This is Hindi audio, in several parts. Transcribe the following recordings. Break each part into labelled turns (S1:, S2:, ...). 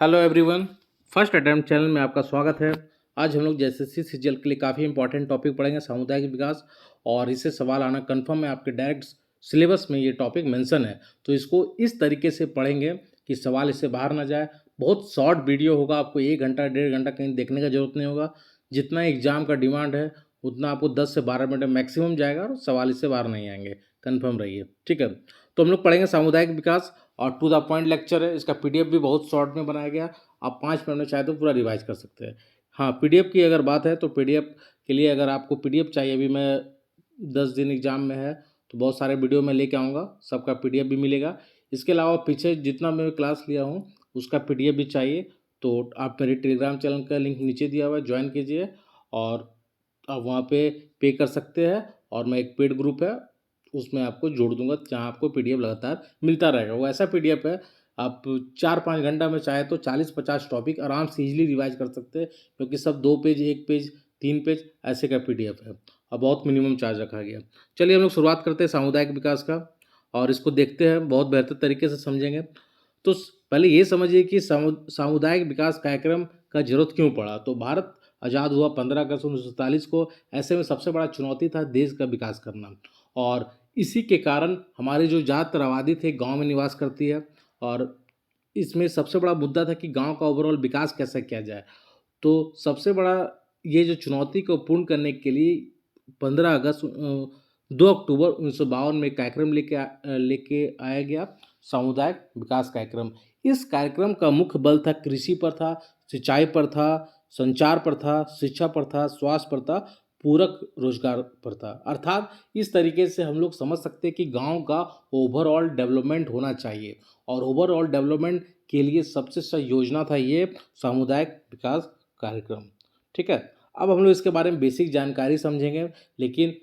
S1: Hello everyone. First attempt channel में आपका स्वागत है। आज हम लोग जैसे सीजीएल के लिए काफ़ी इंपॉर्टेंट टॉपिक पढ़ेंगे, सामुदायिक विकास। और इससे सवाल आना कंफर्म है, आपके डायरेक्ट सिलेबस में ये टॉपिक मेंशन है। तो इसको इस तरीके से पढ़ेंगे कि सवाल इससे बाहर ना जाए। बहुत शॉर्ट वीडियो होगा, आपको 1 घंटा 1.5 घंटा कहीं देखने का जरूरत नहीं होगा। जितना एग्जाम का डिमांड है उतना आपको 10 से 12 मिनट मैक्सिमम जाएगा और सवाल इससे बाहर नहीं आएंगे। कन्फर्म रहिए, ठीक है। तो हम लोग पढ़ेंगे सामुदायिक विकास और टू द पॉइंट लेक्चर है। इसका पीडीएफ भी बहुत शॉर्ट में बनाया गया, आप 5 मिनट में चाहे तो पूरा रिवाइज कर सकते हैं। हाँ, पीडीएफ की अगर बात है तो पीडीएफ के लिए अगर आपको पीडीएफ चाहिए, अभी मैं 10 दिन एग्जाम में है तो बहुत सारे वीडियो मैं लेके आऊँगा, सबका पीडीएफ भी मिलेगा। इसके अलावा पीछे जितना मैं क्लास लिया हूँ उसका पीडीएफ भी चाहिए तो आप मेरे टेलीग्राम चैनल का लिंक नीचे दिया हुआ है, ज्वाइन कीजिए और आप वहाँ पे कर सकते हैं। और मैं एक पेड ग्रुप है उसमें आपको जोड़ दूंगा जहाँ आपको पीडीएफ लगातार मिलता रहेगा। वो ऐसा पीडीएफ है, आप 4-5 घंटा में चाहे तो 40-50 टॉपिक आराम से इजीली रिवाइज कर सकते हैं, क्योंकि सब 2 पेज 1 पेज 3 पेज ऐसे का पीडीएफ है और बहुत मिनिमम चार्ज रखा गया। चलिए हम लोग शुरुआत करते हैं सामुदायिक विकास का और इसको देखते हैं, बहुत बेहतर तरीके से समझेंगे। तो पहले ये समझिए कि सामुदायिक विकास कार्यक्रम का जरूरत क्यों पड़ा। तो भारत आज़ाद हुआ 15 अगस्त 1947 को। ऐसे में सबसे बड़ा चुनौती था देश का विकास करना, और इसी के कारण हमारी जो ज़्यादातर आबादी थे गांव में निवास करती है। और इसमें सबसे बड़ा मुद्दा था कि गांव का ओवरऑल विकास कैसे किया जाए। तो सबसे बड़ा ये जो चुनौती को पूर्ण करने के लिए 2 अक्टूबर 1952 में कार्यक्रम लेके आया गया, सामुदायिक विकास कार्यक्रम। इस कार्यक्रम का मुख्य बल था कृषि पर था, सिंचाई पर था, संचार पर था, शिक्षा पर था, स्वास्थ्य पर था, पूरक रोजगार पर था। अर्थात इस तरीके से हम लोग समझ सकते हैं कि गांव का ओवरऑल डेवलपमेंट होना चाहिए, और ओवरऑल डेवलपमेंट के लिए सबसे सही योजना था ये सामुदायिक विकास कार्यक्रम, ठीक है। अब हम लोग इसके बारे में बेसिक जानकारी समझेंगे, लेकिन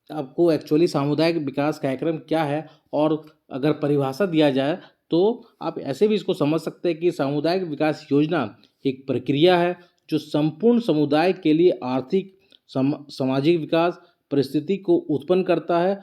S1: आपको एक्चुअली सामुदायिक विकास कार्यक्रम क्या है और अगर परिभाषा दिया जाए तो आप ऐसे भी इसको समझ सकते हैं कि सामुदायिक विकास योजना एक प्रक्रिया है जो संपूर्ण समुदाय के लिए आर्थिक सामाजिक विकास परिस्थिति को उत्पन्न करता है,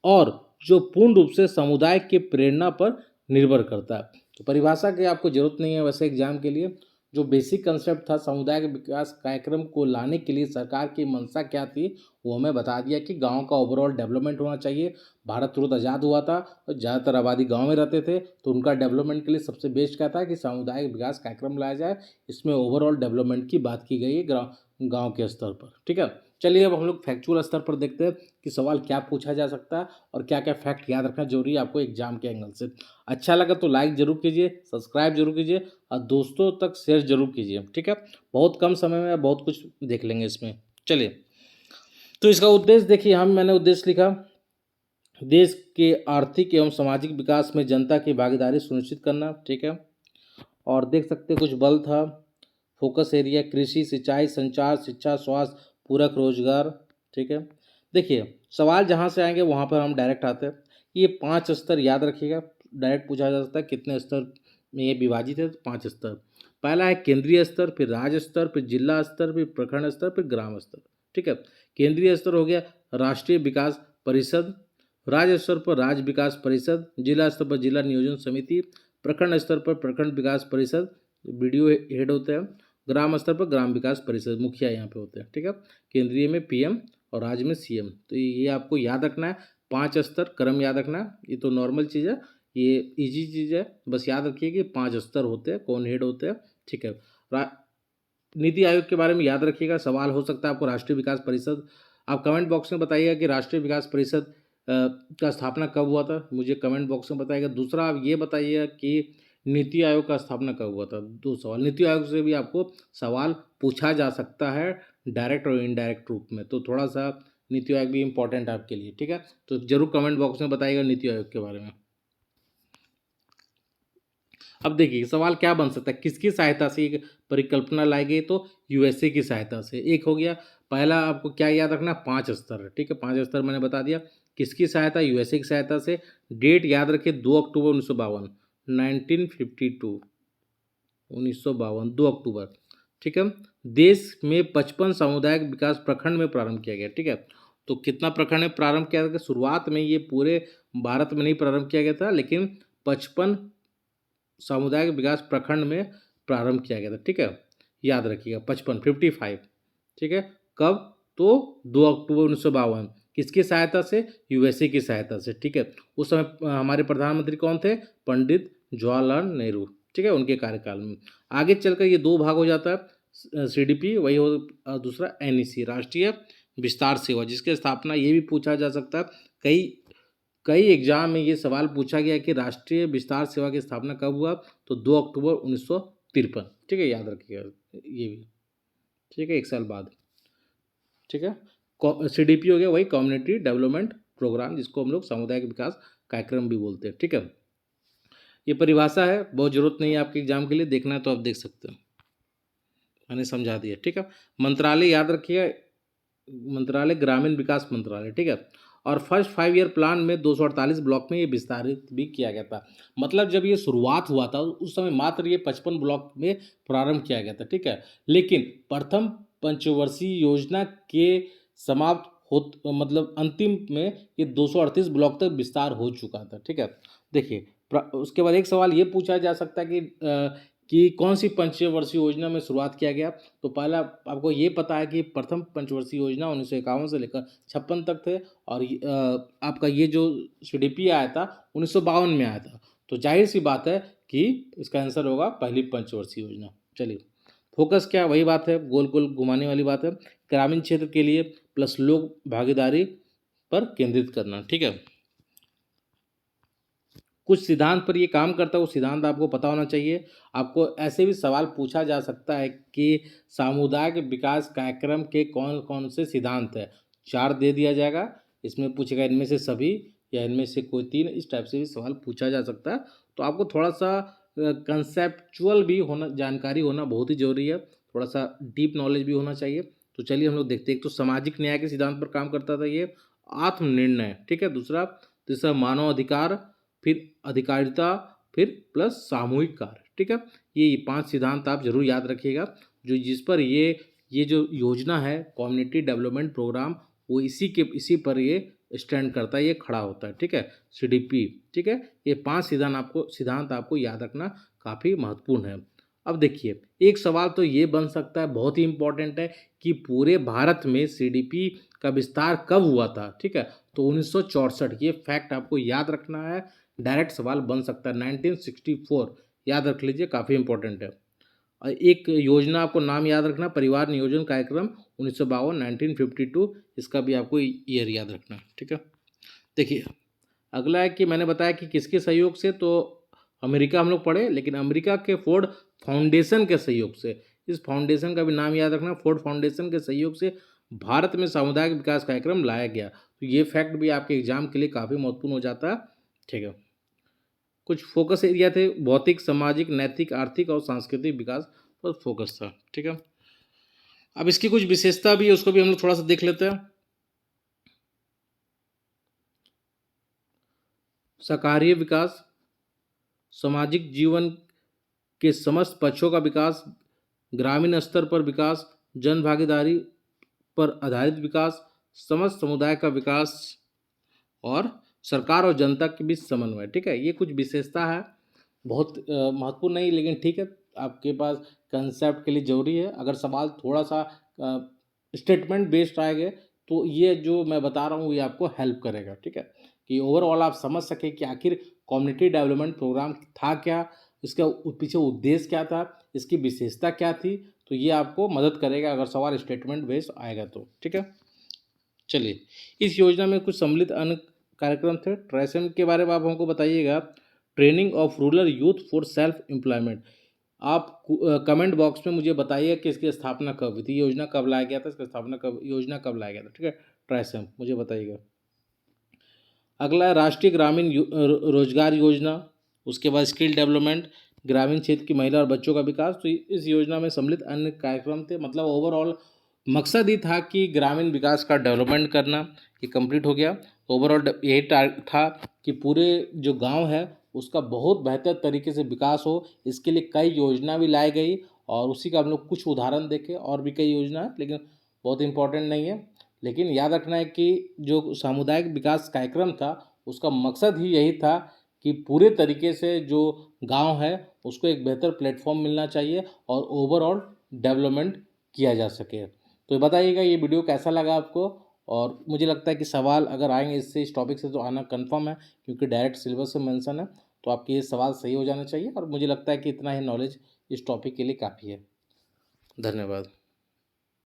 S1: और जो पूर्ण रूप से समुदाय के प्रेरणा पर निर्भर करता है। तो परिभाषा की आपको जरूरत नहीं है वैसे एग्जाम के लिए। जो बेसिक कंसेप्ट था सामुदायिक विकास कार्यक्रम को लाने के लिए सरकार की मंशा क्या थी वो हमें बता दिया कि गांव का ओवरऑल डेवलपमेंट होना चाहिए। भारत तुरंत आज़ाद हुआ था और ज़्यादातर आबादी गांव में रहते थे, तो उनका डेवलपमेंट के लिए सबसे बेस्ट क्या था कि सामुदायिक विकास कार्यक्रम लाया जाए। इसमें ओवरऑल डेवलपमेंट की बात की गई है गाँव के स्तर पर, ठीक है। चलिए अब हम लोग फैक्चुअल स्तर पर देखते हैं कि सवाल क्या पूछा जा सकता है और क्या क्या फैक्ट याद रखना जरूरी है आपको एग्जाम के एंगल से। अच्छा लगा तो लाइक जरूर कीजिए, सब्सक्राइब जरूर कीजिए और दोस्तों तक शेयर जरूर कीजिए, ठीक है। बहुत कम समय में बहुत कुछ देख लेंगे इसमें। चलिए, तो इसका उद्देश्य देखिए, मैंने उद्देश्य लिखा, देश के आर्थिक एवं सामाजिक विकास में जनता की भागीदारी सुनिश्चित करना, ठीक है। और देख सकते कुछ बल था, फोकस एरिया कृषि, सिंचाई, संचार, शिक्षा, स्वास्थ्य, पूरक रोजगार, ठीक है। देखिए सवाल जहाँ से आएंगे वहाँ पर हम डायरेक्ट आते हैं। ये 5 स्तर याद रखिएगा, डायरेक्ट पूछा जा सकता है कितने स्तर में ये विभाजित है। तो 5 स्तर, पहला है केंद्रीय स्तर, फिर राज्य स्तर, फिर जिला स्तर, फिर प्रखंड स्तर, फिर ग्राम स्तर, ठीक है। केंद्रीय स्तर हो गया राष्ट्रीय विकास परिषद, राज्य स्तर पर राज्य विकास परिषद, जिला स्तर पर जिला नियोजन समिति, प्रखंड स्तर पर प्रखंड विकास परिषद, बीडीओ हेड होते हैं, ग्राम स्तर पर ग्राम विकास परिषद मुखिया यहाँ पे होते हैं, ठीक है। केंद्रीय में पीएम और राज्य में सीएम। तो ये आपको याद रखना है, 5 स्तर क्रम याद रखना है। ये तो नॉर्मल चीज़ है, ये इजी चीज़ है, बस याद रखिए कि 5 स्तर होते हैं, कौन हेड होते हैं, ठीक है। नीति आयोग के बारे में याद रखिएगा, सवाल हो सकता है आपको राष्ट्रीय विकास परिषद। आप कमेंट बॉक्स में बताइएगा कि राष्ट्रीय विकास परिषद का स्थापना कब हुआ था, मुझे कमेंट बॉक्स में बताइएगा। दूसरा आप ये बताइएगा कि नीति आयोग का स्थापना कब हुआ था। 2 सवाल, नीति आयोग से भी आपको सवाल पूछा जा सकता है डायरेक्ट और इनडायरेक्ट रूप में, तो थोड़ा सा नीति आयोग भी इम्पोर्टेंट है आपके लिए, ठीक है। तो जरूर कमेंट बॉक्स में बताइएगा नीति आयोग के बारे में। अब देखिए सवाल क्या बन सकता है, किसकी सहायता से एक परिकल्पना लाई गई। तो यूएसए की सहायता से। एक हो गया, पहला आपको क्या याद रखना, 5 स्तर, ठीक है। 5 स्तर मैंने बता दिया, किसकी सहायता, यूएसए की सहायता से। डेट याद रखिए 2 अक्टूबर 1952, 1952, 1952, 2 अक्टूबर, ठीक है। देश में 55 सामुदायिक विकास प्रखंड में प्रारंभ किया गया, ठीक है। तो कितना प्रखंड में प्रारंभ किया गया, शुरुआत में ये पूरे भारत में नहीं प्रारंभ किया गया था, लेकिन 55 सामुदायिक विकास प्रखंड में प्रारंभ किया गया था। ठीक है, याद रखिएगा 55 ठीक है। कब? तो 2 अक्टूबर 1952। किसकी सहायता से? यूएसए की सहायता से। ठीक है, उस समय हमारे प्रधानमंत्री कौन थे? पंडित जवाहरलाल नेहरू। ठीक है, उनके कार्यकाल में। आगे चलकर ये दो भाग हो जाता है, सीडीपी वही हो, दूसरा एनईसी, राष्ट्रीय विस्तार सेवा, जिसकी स्थापना ये भी पूछा जा सकता है। कई कई एग्जाम में ये सवाल पूछा गया कि राष्ट्रीय विस्तार सेवा की स्थापना कब हुआ? तो 2 अक्टूबर 1953। ठीक है, याद रखिएगा ये भी। ठीक है, एक साल बाद। ठीक है, सीडीपी हो गया वही कम्युनिटी डेवलपमेंट प्रोग्राम, जिसको हम लोग सामुदायिक विकास कार्यक्रम भी बोलते हैं। ठीक है, ये परिभाषा है, बहुत जरूरत नहीं है आपके एग्जाम के लिए, देखना है तो आप देख सकते हो, मैंने समझा दिया। ठीक है, मंत्रालय याद रखिएगा, मंत्रालय ग्रामीण विकास मंत्रालय। ठीक है, और फर्स्ट 5 ईयर प्लान में 248 ब्लॉक में ये विस्तारित भी किया गया था। मतलब जब ये शुरुआत हुआ था उस समय मात्र ये 55 ब्लॉक में प्रारंभ किया गया था। ठीक है, लेकिन प्रथम पंचवर्षीय योजना के समाप्त हो, मतलब अंतिम में ये 238 ब्लॉक तक विस्तार हो चुका था। ठीक है, देखिए उसके बाद एक सवाल ये पूछा जा सकता है कि कौन सी पंचवर्षीय योजना में शुरुआत किया गया? तो पहला आपको ये पता है कि प्रथम पंचवर्षीय योजना 1951 से लेकर 56 तक थे, और आपका ये जो सीडीपी आया था 1952 में आया था। तो जाहिर सी बात है कि इसका आंसर होगा पहली पंचवर्षीय योजना। चलिए, फोकस क्या? वही बात है, गोल गोल घुमाने वाली बात है, ग्रामीण क्षेत्र के लिए प्लस लोक भागीदारी पर केंद्रित करना। ठीक है, कुछ सिद्धांत पर ये काम करता है, वो सिद्धांत आपको पता होना चाहिए। आपको ऐसे भी सवाल पूछा जा सकता है कि सामुदायिक विकास कार्यक्रम के कौन कौन से सिद्धांत है? 4 दे दिया जाएगा, इसमें पूछेगा इनमें से सभी या इनमें से कोई 3, इस टाइप से भी सवाल पूछा जा सकता है। तो आपको थोड़ा सा कंसेप्चुअल भी होना, जानकारी होना बहुत ही जरूरी है, थोड़ा सा डीप नॉलेज भी होना चाहिए। तो चलिए हम लोग देखते हैं। एक तो सामाजिक न्याय के सिद्धांत पर काम करता था ये, आत्मनिर्णय। ठीक है, दूसरा, तीसरा मानव अधिकार, फिर अधिकारिता, फिर प्लस सामूहिक कार्य। ठीक है, ये 5 सिद्धांत आप जरूर याद रखिएगा, जो जिस पर ये जो योजना है कम्युनिटी डेवलपमेंट प्रोग्राम, वो इसी पर ये स्टैंड करता है, ये खड़ा होता है। ठीक है, सीडीपी। ठीक है, ये 5 सिद्धांत आपको याद रखना काफ़ी महत्वपूर्ण है। अब देखिए, एक सवाल तो ये बन सकता है, बहुत ही इंपॉर्टेंट है, कि पूरे भारत में सीडीपी का विस्तार कब हुआ था? ठीक है, तो 1964, ये फैक्ट आपको याद रखना है, डायरेक्ट सवाल बन सकता है। 1964 याद रख लीजिए, काफ़ी इंपॉर्टेंट है। और एक योजना आपको नाम याद रखना, परिवार नियोजन कार्यक्रम 1952, 1952, इसका भी आपको ईयर याद रखना है। ठीक है, देखिए अगला है कि मैंने बताया कि किसके सहयोग से, तो अमेरिका हम लोग पढ़े, लेकिन अमेरिका के फोर्ड फाउंडेशन के सहयोग से, इस फाउंडेशन का भी नाम याद रखना, फोर्ड फाउंडेशन के सहयोग से भारत में सामुदायिक विकास कार्यक्रम लाया गया। तो ये फैक्ट भी आपके एग्जाम के लिए काफ़ी महत्वपूर्ण हो जाता है। ठीक है, कुछ फोकस एरिया थे, भौतिक, सामाजिक, नैतिक, आर्थिक और सांस्कृतिक विकास पर फोकस था। ठीक है, अब इसकी कुछ विशेषता भी है, उसको भी हम लोग थोड़ा सा देख लेते हैं। शाकाहारी विकास, सामाजिक जीवन के समस्त पक्षों का विकास, ग्रामीण स्तर पर विकास, जन भागीदारी पर आधारित विकास, समस्त समुदाय का विकास, और सरकार और जनता के बीच समन्वय। ठीक है, ये कुछ विशेषता है, बहुत महत्वपूर्ण नहीं, लेकिन ठीक है, आपके पास कंसेप्ट के लिए जरूरी है। अगर सवाल थोड़ा सा स्टेटमेंट बेस्ड आएगा तो ये जो मैं बता रहा हूँ ये आपको हेल्प करेगा। ठीक है, कि ओवरऑल आप समझ सके कि आखिर कम्युनिटी डेवलपमेंट प्रोग्राम था क्या, इसका पीछे उद्देश्य क्या था, इसकी विशेषता क्या थी, तो ये आपको मदद करेगा अगर सवाल स्टेटमेंट बेस्ड आएगा तो। ठीक है, चलिए, इस योजना में कुछ सम्मिलित अन्य कार्यक्रम थे। ट्राइसम के बारे में आप हमको बताइएगा, training of rural youth for self employment. आप कमेंट बॉक्स में मुझे बताइए कि इसकी स्थापना कब हुई थी, योजना कब लाया गया था, इसकी स्थापना कब, योजना कब लाया गया था। ठीक है, ट्राइसम मुझे बताइएगा। अगला है राष्ट्रीय ग्रामीण रोजगार योजना, उसके बाद स्किल डेवलपमेंट, ग्रामीण क्षेत्र की महिला और बच्चों का विकास। तो इस योजना में सम्मिलित अन्य कार्यक्रम थे, मतलब ओवरऑल मकसद ही था कि ग्रामीण विकास का डेवलपमेंट करना, ये कंप्लीट हो गया। ओवरऑल यही था कि पूरे जो गांव है उसका बहुत बेहतर तरीके से विकास हो, इसके लिए कई योजना भी लाई गई, और उसी का हम लोग कुछ उदाहरण देखें, और भी कई योजना है लेकिन बहुत इंपॉर्टेंट नहीं है। लेकिन याद रखना है कि जो सामुदायिक विकास कार्यक्रम था उसका मकसद ही यही था कि पूरे तरीके से जो गांव है उसको एक बेहतर प्लेटफॉर्म मिलना चाहिए और ओवरऑल डेवलपमेंट किया जा सके। तो बताइएगा ये वीडियो कैसा लगा आपको, और मुझे लगता है कि सवाल अगर आएंगे इससे, इस टॉपिक से, तो आना कंफर्म है, क्योंकि डायरेक्ट सिलेबस में मेंशन है। तो आपके ये सवाल सही हो जाना चाहिए, और मुझे लगता है कि इतना ही नॉलेज इस टॉपिक के लिए काफ़ी है। धन्यवाद।